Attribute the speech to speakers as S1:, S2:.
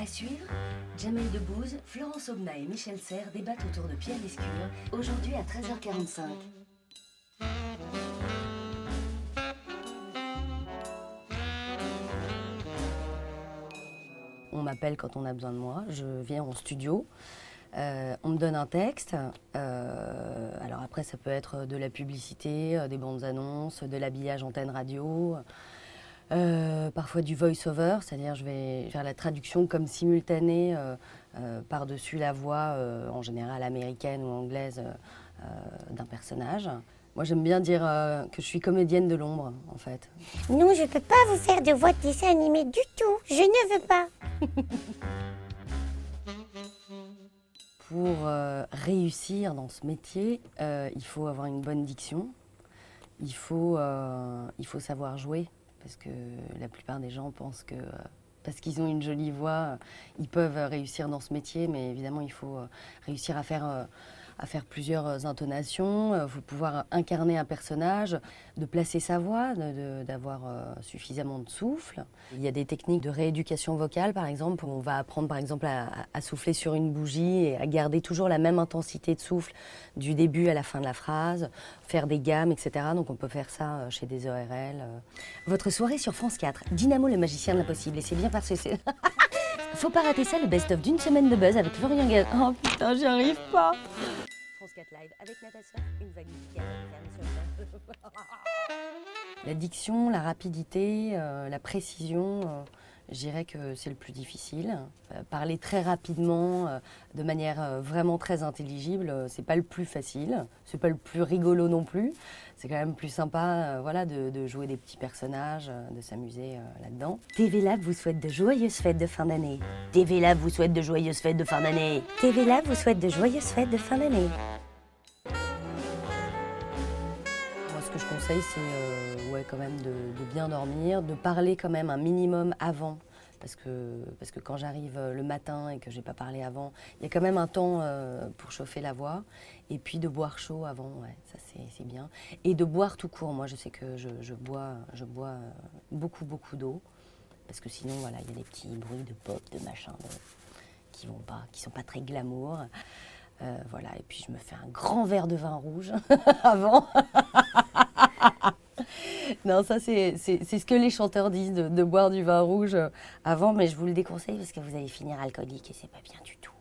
S1: À suivre, Jamel Debbouze, Florence Aubenas et Michel Serres débattent autour de Pierre Lescure, aujourd'hui à 13h45. On m'appelle quand on a besoin de moi, je viens en studio, on me donne un texte, alors après ça peut être de la publicité, des bandes annonces, de l'habillage antenne radio, parfois du voice-over, c'est-à-dire je vais faire la traduction comme simultanée par-dessus la voix, en général américaine ou anglaise, d'un personnage. Moi j'aime bien dire que je suis comédienne de l'ombre en fait.
S2: Non, je ne peux pas vous faire de voix de dessin animé du tout, je ne veux pas.
S1: Pour réussir dans ce métier, il faut avoir une bonne diction, il faut savoir jouer, parce que la plupart des gens pensent que parce qu'ils ont une jolie voix, ils peuvent réussir dans ce métier, mais évidemment il faut réussir à faire plusieurs intonations, il faut pouvoir incarner un personnage, de placer sa voix, d'avoir suffisamment de souffle. Il y a des techniques de rééducation vocale, par exemple, où on va apprendre par exemple à souffler sur une bougie et à garder toujours la même intensité de souffle du début à la fin de la phrase, faire des gammes, etc. Donc on peut faire ça chez des ORL. Votre soirée sur France 4, Dynamo le magicien de l'impossible, et c'est bien parce que c'est... Faut pas rater ça, le best-of d'une semaine de buzz avec Florian Gazan. Oh putain, j'y arrive pas. France 4 Live avec Natacha, une vague musicale fermée sur le La diction, la rapidité, la précision, je dirais que c'est le plus difficile. Parler très rapidement, de manière vraiment très intelligible, c'est pas le plus facile, c'est pas le plus rigolo non plus. C'est quand même plus sympa voilà, de jouer des petits personnages, de s'amuser là-dedans. TV Lab vous souhaite de joyeuses fêtes de fin d'année. TV Lab vous souhaite de joyeuses fêtes de fin d'année.
S2: TV Lab vous souhaite de joyeuses fêtes de fin d'année.
S1: Moi, ce que je conseille, c'est ouais, quand même de bien dormir, de parler quand même un minimum avant. Parce que quand j'arrive le matin et que je n'ai pas parlé avant, il y a quand même un temps pour chauffer la voix. Et puis de boire chaud avant, ouais, ça c'est bien. Et de boire tout court. Moi, je sais que je bois beaucoup d'eau. Parce que sinon, voilà, il y a des petits bruits de pop, de machin, qui sont pas très glamour. Voilà, et puis je me fais un grand verre de vin rouge avant. Non, ça c'est ce que les chanteurs disent, de boire du vin rouge avant, mais je vous le déconseille parce que vous allez finir alcoolique et c'est pas bien du tout.